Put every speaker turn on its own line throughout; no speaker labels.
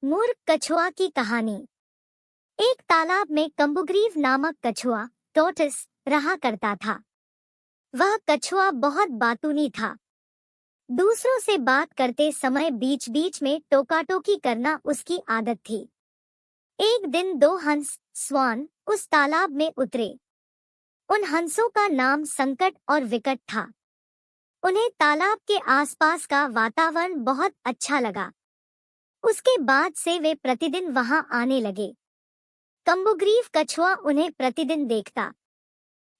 मूर्ख कछुआ की कहानी। एक तालाब में कम्बुग्रीव नामक कछुआ टॉर्टोइस रहा करता था। वह कछुआ बहुत बातूनी था। दूसरों से बात करते समय बीच बीच में टोकाटोकी करना उसकी आदत थी। एक दिन दो हंस स्वान उस तालाब में उतरे। उन हंसों का नाम संकट और विकट था। उन्हें तालाब के आसपास का वातावरण बहुत अच्छा लगा। उसके बाद से वे प्रतिदिन वहां आने लगे। कम्बुग्रीव कछुआ उन्हें प्रतिदिन देखता।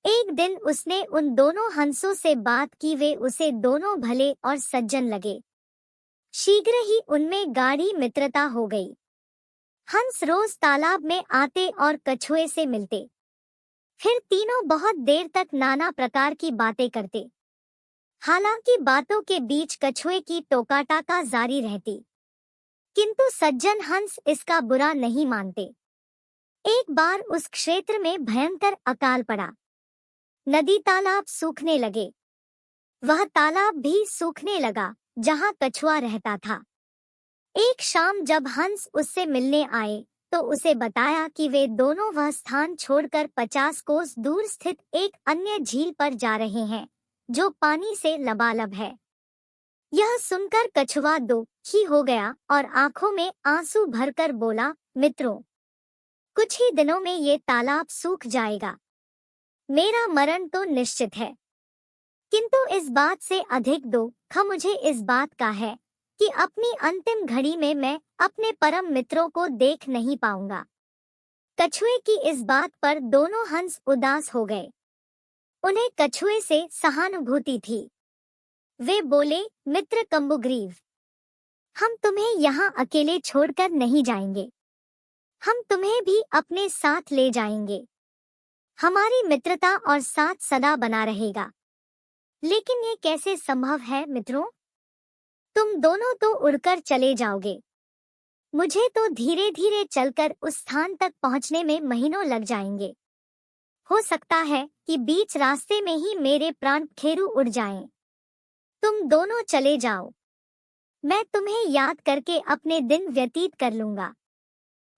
एक दिन उसने उन दोनों हंसों से बात की। वे उसे दोनों भले और सज्जन लगे। शीघ्र ही उनमें गाढ़ी मित्रता हो गई। हंस रोज तालाब में आते और कछुए से मिलते। फिर तीनों बहुत देर तक नाना प्रकार की बातें करते। हालांकि बातों के बीच कछुए की टोकाटाका जारी रहती, किंतु सज्जन हंस इसका बुरा नहीं मानते। एक बार उस क्षेत्र में भयंकर अकाल पड़ा। नदी तालाब सूखने लगे। वह तालाब भी सूखने लगा जहां कछुआ रहता था। एक शाम जब हंस उससे मिलने आए तो उसे बताया कि वे दोनों वह स्थान छोड़कर 50 कोस दूर स्थित एक अन्य झील पर जा रहे हैं जो पानी से लबालब है। यह सुनकर कछुआ दुखी हो गया और आंखों में आंसू भरकर बोला, मित्रों, कुछ ही दिनों में ये तालाब सूख जाएगा। मेरा मरण तो निश्चित है, किंतु इस बात से अधिक दुख मुझे इस बात का है कि अपनी अंतिम घड़ी में मैं अपने परम मित्रों को देख नहीं पाऊंगा। कछुए की इस बात पर दोनों हंस उदास हो गए। उन्हें कछुए से सहानुभूति थी। वे बोले, मित्र कम्बुग्रीव, हम तुम्हें यहाँ अकेले छोड़कर नहीं जाएंगे। हम तुम्हें भी अपने साथ ले जाएंगे। हमारी मित्रता और साथ सदा बना रहेगा। लेकिन ये कैसे संभव है मित्रों? तुम दोनों तो उड़कर चले जाओगे। मुझे तो धीरे धीरे चलकर उस स्थान तक पहुंचने में महीनों लग जाएंगे। हो सकता है कि बीच रास्ते में ही मेरे प्राण खेरू उड़ जाएं। तुम दोनों चले जाओ। मैं तुम्हें याद करके अपने दिन व्यतीत कर लूंगा।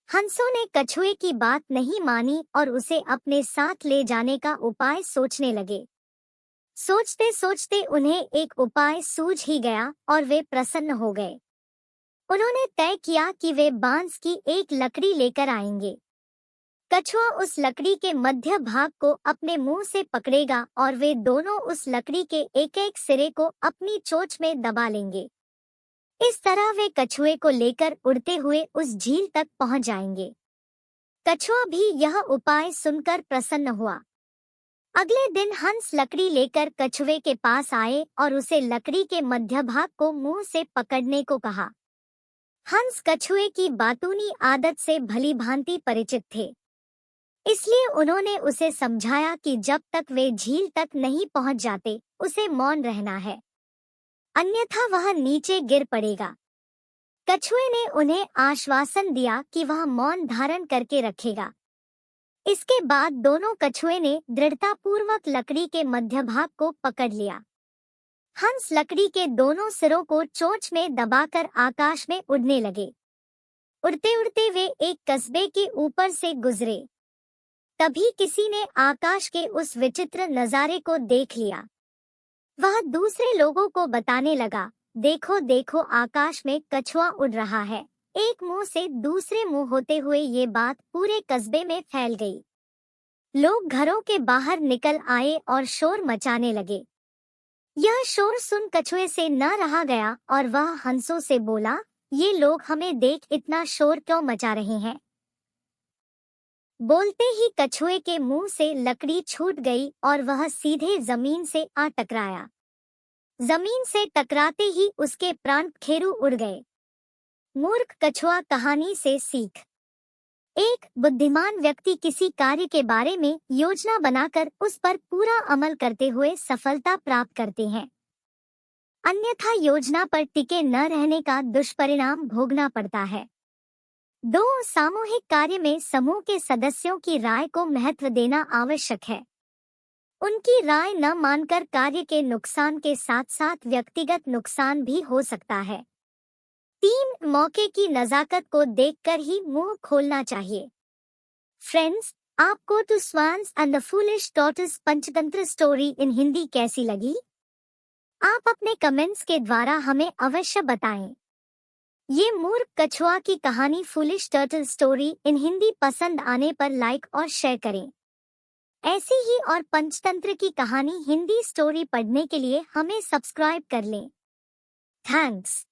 हंसों ने कछुए की बात नहीं मानी और उसे अपने साथ ले जाने का उपाय सोचने लगे। सोचते सोचते उन्हें एक उपाय सूझ ही गया और वे प्रसन्न हो गए। उन्होंने तय किया कि वे बांस की एक लकड़ी लेकर आएंगे। कछुआ उस लकड़ी के मध्य भाग को अपने मुंह से पकड़ेगा और वे दोनों उस लकड़ी के एक एक सिरे को अपनी चोंच में दबा लेंगे। इस तरह वे कछुए को लेकर उड़ते हुए उस झील तक पहुंच जाएंगे। कछुआ भी यह उपाय सुनकर प्रसन्न हुआ। अगले दिन हंस लकड़ी लेकर कछुए के पास आए और उसे लकड़ी के मध्य भाग को मुंह से पकड़ने को कहा। हंस कछुए की बातूनी आदत से भली भांति परिचित थे, इसलिए उन्होंने उसे समझाया कि जब तक वे झील तक नहीं पहुंच जाते उसे मौन रहना है, अन्यथा वह नीचे गिर पड़ेगा। कछुए ने उन्हें आश्वासन दिया कि वह मौन धारण करके रखेगा। इसके बाद दोनों कछुए ने दृढ़तापूर्वक लकड़ी के मध्य भाग को पकड़ लिया। हंस लकड़ी के दोनों सिरों को चोंच में दबाकर आकाश में उड़ने लगे। उड़ते उड़ते वे एक कस्बे के ऊपर से गुजरे। तभी किसी ने आकाश के उस विचित्र नजारे को देख लिया। वह दूसरे लोगों को बताने लगा, देखो देखो, आकाश में कछुआ उड़ रहा है। एक मुंह से दूसरे मुंह होते हुए ये बात पूरे कस्बे में फैल गई। लोग घरों के बाहर निकल आए और शोर मचाने लगे। यह शोर सुन कछुए से न रहा गया और वह हंसों से बोला, ये लोग हमें देख इतना शोर क्यों मचा रहे हैं? बोलते ही कछुए के मुंह से लकड़ी छूट गई और वह सीधे जमीन से आ टकराया। जमीन से टकराते ही उसके प्राण खेरू उड़ गए। मूर्ख कछुआ कहानी से सीख। एक बुद्धिमान व्यक्ति किसी कार्य के बारे में योजना बनाकर उस पर पूरा अमल करते हुए सफलता प्राप्त करते हैं, अन्यथा योजना पर टिके न रहने का दुष्परिणाम भोगना पड़ता है। दो सामूहिक कार्य में समूह के सदस्यों की राय को महत्व देना आवश्यक है। उनकी राय न मानकर कार्य के नुकसान के साथ साथ व्यक्तिगत नुकसान भी हो सकता है। 3 मौके की नजाकत को देखकर ही मुंह खोलना चाहिए। फ्रेंड्स, आपको two swans and the foolish tortoise Panchatantra story in Hindi कैसी लगी? आप अपने कमेंट्स के द्वारा हमें अवश्य बताएं। ये मूर्ख कछुआ की कहानी foolish turtle story in Hindi पसंद आने पर लाइक और शेयर करें। ऐसी ही और पंचतंत्र की कहानी हिंदी स्टोरी पढ़ने के लिए हमें सब्सक्राइब कर लें। थैंक्स।